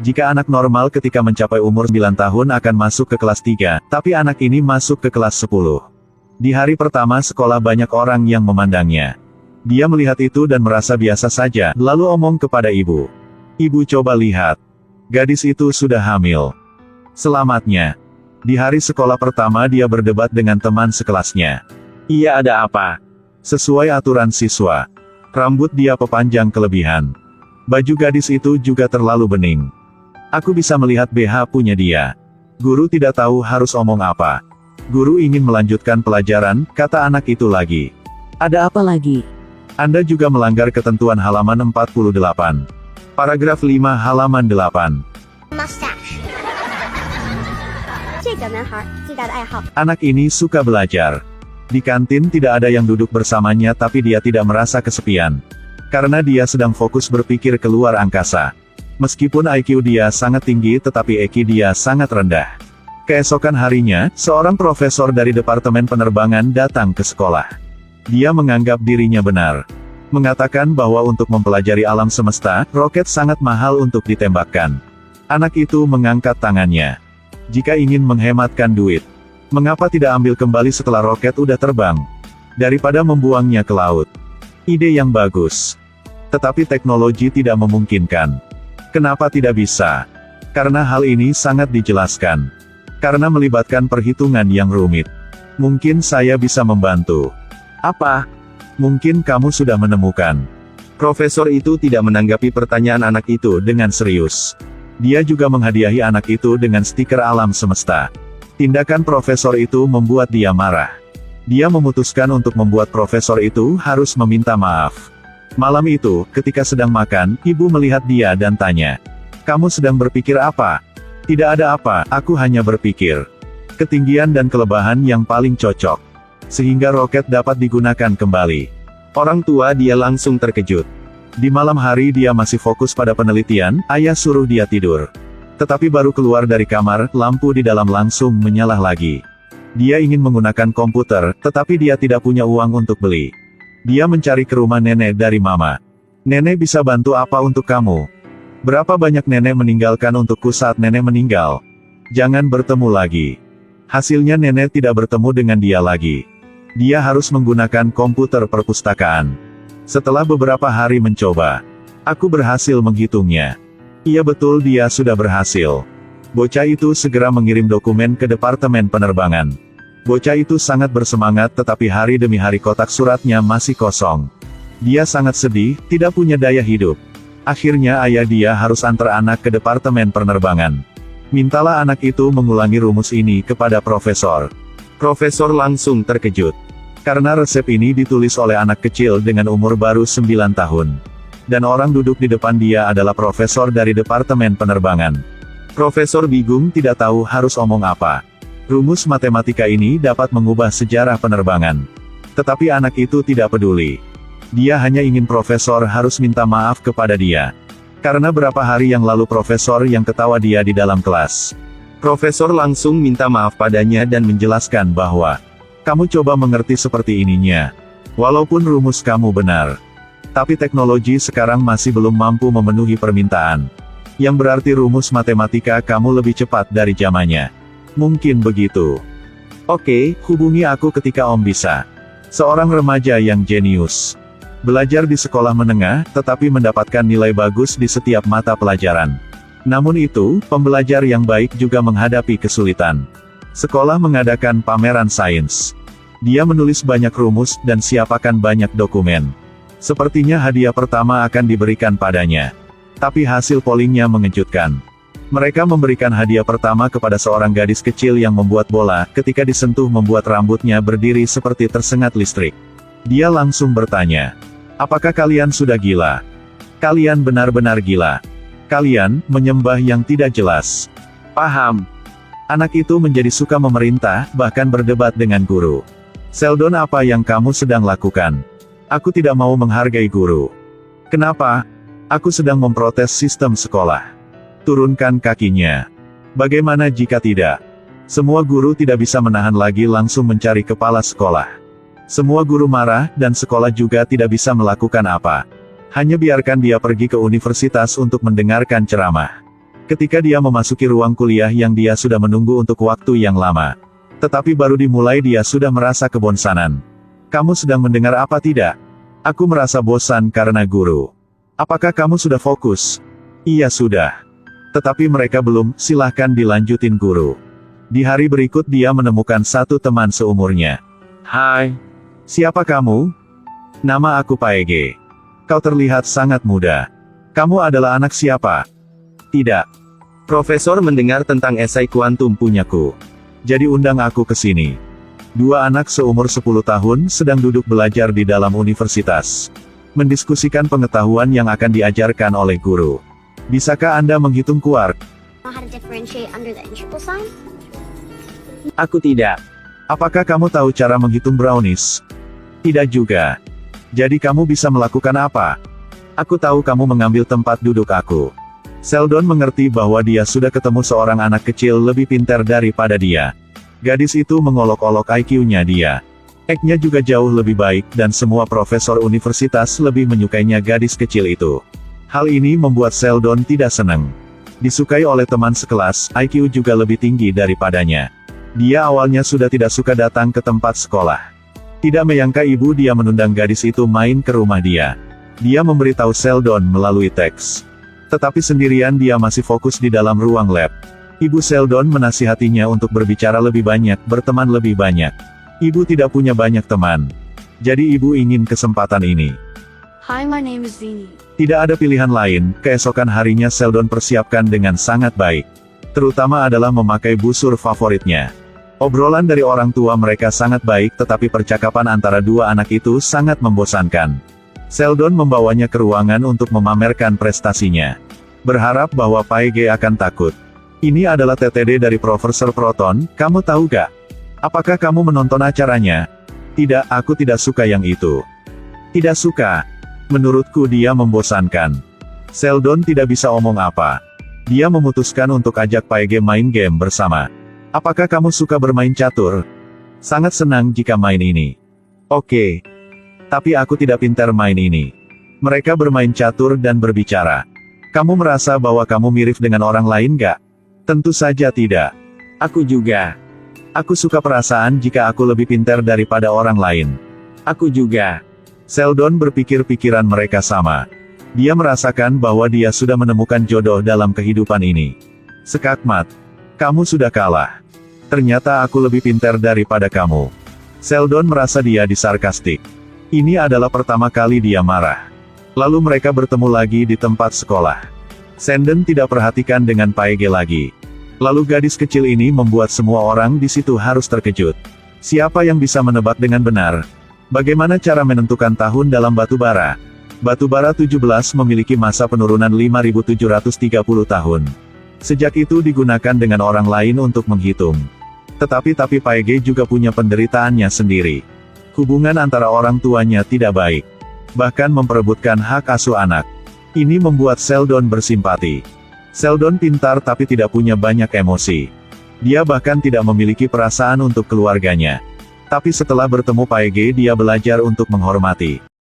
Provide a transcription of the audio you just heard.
Jika anak normal ketika mencapai umur 9 tahun akan masuk ke kelas 3, tapi anak ini masuk ke kelas 10. Di hari pertama sekolah banyak orang yang memandangnya. Dia melihat itu dan merasa biasa saja, lalu omong kepada ibu. Ibu coba lihat. Gadis itu sudah hamil. Selamatnya. Di hari sekolah pertama dia berdebat dengan teman sekelasnya. Iya, ada apa? Sesuai aturan siswa. Rambut dia pepanjang kelebihan. Baju gadis itu juga terlalu bening. Aku bisa melihat BH punya dia. Guru tidak tahu harus omong apa. Guru ingin melanjutkan pelajaran, kata anak itu lagi. Ada apa lagi? Anda juga melanggar ketentuan halaman 48. Paragraf 5 halaman 8. Mustache. 这个男孩最大的爱好。 Anak ini suka belajar. Di kantin tidak ada yang duduk bersamanya tapi dia tidak merasa kesepian. Karena dia sedang fokus berpikir keluar angkasa. Meskipun IQ dia sangat tinggi tetapi EQ dia sangat rendah. Keesokan harinya, seorang profesor dari Departemen Penerbangan datang ke sekolah. Dia menganggap dirinya benar. Mengatakan bahwa untuk mempelajari alam semesta, roket sangat mahal untuk ditembakkan. Anak itu mengangkat tangannya. Jika ingin menghematkan duit, mengapa tidak ambil kembali setelah roket udah terbang? Daripada membuangnya ke laut. Ide yang bagus. Tetapi teknologi tidak memungkinkan. Kenapa tidak bisa? Karena hal ini sangat dijelaskan. Karena melibatkan perhitungan yang rumit. Mungkin saya bisa membantu. Apa? Mungkin kamu sudah menemukan. Profesor itu tidak menanggapi pertanyaan anak itu dengan serius. Dia juga menghadiahi anak itu dengan stiker alam semesta. Tindakan profesor itu membuat dia marah. Dia memutuskan untuk membuat profesor itu harus meminta maaf. Malam itu, ketika sedang makan, ibu melihat dia dan tanya. Kamu sedang berpikir apa? Tidak ada apa, aku hanya berpikir. Ketinggian dan kelebahan yang paling cocok. Sehingga roket dapat digunakan kembali. Orang tua dia langsung terkejut. Di malam hari dia masih fokus pada penelitian, ayah suruh dia tidur. Tetapi baru keluar dari kamar, lampu di dalam langsung menyala lagi. Dia ingin menggunakan komputer, tetapi dia tidak punya uang untuk beli. Dia mencari ke rumah nenek dari mama. Nenek bisa bantu apa untuk kamu? Berapa banyak nenek meninggalkan untukku saat nenek meninggal? Jangan bertemu lagi. Hasilnya nenek tidak bertemu dengan dia lagi. Dia harus menggunakan komputer perpustakaan. Setelah beberapa hari mencoba, aku berhasil menghitungnya. Iya betul dia sudah berhasil. Bocah itu segera mengirim dokumen ke Departemen Penerbangan. Bocah itu sangat bersemangat tetapi hari demi hari kotak suratnya masih kosong. Dia sangat sedih, tidak punya daya hidup. Akhirnya ayah dia harus antar anak ke Departemen Penerbangan. Mintalah anak itu mengulangi rumus ini kepada profesor. Profesor langsung terkejut. Karena resep ini ditulis oleh anak kecil dengan umur baru 9 tahun. Dan orang duduk di depan dia adalah profesor dari Departemen Penerbangan. Profesor bingung tidak tahu harus omong apa. Rumus matematika ini dapat mengubah sejarah penerbangan. Tetapi anak itu tidak peduli. Dia hanya ingin profesor harus minta maaf kepada dia. Karena berapa hari yang lalu profesor yang ketawa dia di dalam kelas. Profesor langsung minta maaf padanya dan menjelaskan bahwa, kamu coba mengerti seperti ininya. Walaupun rumus kamu benar. Tapi teknologi sekarang masih belum mampu memenuhi permintaan. Yang berarti rumus matematika kamu lebih cepat dari zamannya. Mungkin begitu. Oke, hubungi aku ketika Om bisa. Seorang remaja yang jenius. Belajar di sekolah menengah, tetapi mendapatkan nilai bagus di setiap mata pelajaran. Namun itu, pembelajar yang baik juga menghadapi kesulitan. Sekolah mengadakan pameran sains. Dia menulis banyak rumus dan siapkan banyak dokumen. Sepertinya hadiah pertama akan diberikan padanya. Tapi hasil pollingnya mengejutkan. Mereka memberikan hadiah pertama kepada seorang gadis kecil yang membuat bola, ketika disentuh membuat rambutnya berdiri seperti tersengat listrik. Dia langsung bertanya, apakah kalian sudah gila? Kalian benar-benar gila. Kalian menyembah yang tidak jelas. Paham? Anak itu menjadi suka memerintah, bahkan berdebat dengan guru. Sheldon, apa yang kamu sedang lakukan? Aku tidak mau menghargai guru. Kenapa? Aku sedang memprotes sistem sekolah. Turunkan kakinya. Bagaimana jika tidak? Semua guru tidak bisa menahan lagi langsung mencari kepala sekolah. Semua guru marah, dan sekolah juga tidak bisa melakukan apa. Hanya biarkan dia pergi ke universitas untuk mendengarkan ceramah. Ketika dia memasuki ruang kuliah yang dia sudah menunggu untuk waktu yang lama. Tetapi baru dimulai dia sudah merasa kebosanan. Kamu sedang mendengar apa tidak? Aku merasa bosan karena guru. Apakah kamu sudah fokus? Iya sudah. Tetapi mereka belum, silahkan dilanjutin guru. Di hari berikut dia menemukan satu teman seumurnya. Hai. Siapa kamu? Nama aku Paege. Kau terlihat sangat muda. Kamu adalah anak siapa? Tidak. Profesor mendengar tentang esai kuantum punyaku. Jadi undang aku ke sini. Dua anak seumur 10 tahun sedang duduk belajar di dalam universitas. Mendiskusikan pengetahuan yang akan diajarkan oleh guru. Bisakah Anda menghitung kuark? Know how to differentiate under the integral sign? Aku tidak. Apakah kamu tahu cara menghitung brownies? Tidak juga. Jadi kamu bisa melakukan apa? Aku tahu kamu mengambil tempat duduk aku. Sheldon mengerti bahwa dia sudah ketemu seorang anak kecil lebih pintar daripada dia. Gadis itu mengolok-olok IQ-nya dia. IQ-nya juga jauh lebih baik dan semua profesor universitas lebih menyukainya gadis kecil itu. Hal ini membuat Sheldon tidak senang. Disukai oleh teman sekelas, IQ juga lebih tinggi daripadanya. Dia awalnya sudah tidak suka datang ke tempat sekolah. Tidak menyangka ibu dia menundang gadis itu main ke rumah dia. Dia memberitahu Sheldon melalui teks. Tetapi sendirian dia masih fokus di dalam ruang lab. Ibu Sheldon menasihatinya untuk berbicara lebih banyak, berteman lebih banyak. Ibu tidak punya banyak teman. Jadi ibu ingin kesempatan ini. Hi, my name is Zini. Tidak ada pilihan lain, keesokan harinya Sheldon persiapkan dengan sangat baik. Terutama adalah memakai busur favoritnya. Obrolan dari orang tua mereka sangat baik tetapi percakapan antara dua anak itu sangat membosankan. Sheldon membawanya ke ruangan untuk memamerkan prestasinya. Berharap bahwa Paege akan takut. Ini adalah TTD dari Profesor Proton, kamu tahu gak? Apakah kamu menonton acaranya? Tidak, aku tidak suka yang itu. Tidak suka. Menurutku dia membosankan. Sheldon tidak bisa omong apa. Dia memutuskan untuk ajak Paege main game bersama. Apakah kamu suka bermain catur? Sangat senang jika main ini. Oke. Tapi aku tidak pintar main ini. Mereka bermain catur dan berbicara. Kamu merasa bahwa kamu mirip dengan orang lain gak? Tentu saja tidak. Aku juga. Aku suka perasaan jika aku lebih pintar daripada orang lain. Aku juga. Sheldon berpikir pikiran mereka sama. Dia merasakan bahwa dia sudah menemukan jodoh dalam kehidupan ini. Sekakmat. Kamu sudah kalah. Ternyata aku lebih pintar daripada kamu. Sheldon merasa dia disarkastik. Ini adalah pertama kali dia marah. Lalu mereka bertemu lagi di tempat sekolah. Sheldon tidak perhatikan dengan Paege lagi. Lalu gadis kecil ini membuat semua orang di situ harus terkejut. Siapa yang bisa menebak dengan benar? Bagaimana cara menentukan tahun dalam batu bara? Batu bara 17 memiliki masa penurunan 5730 tahun. Sejak itu digunakan dengan orang lain untuk menghitung. Tetapi Paege juga punya penderitaannya sendiri. Hubungan antara orang tuanya tidak baik. Bahkan memperebutkan hak asuh anak. Ini membuat Sheldon bersimpati. Sheldon pintar tapi tidak punya banyak emosi. Dia bahkan tidak memiliki perasaan untuk keluarganya. Tapi setelah bertemu Paege dia belajar untuk menghormati.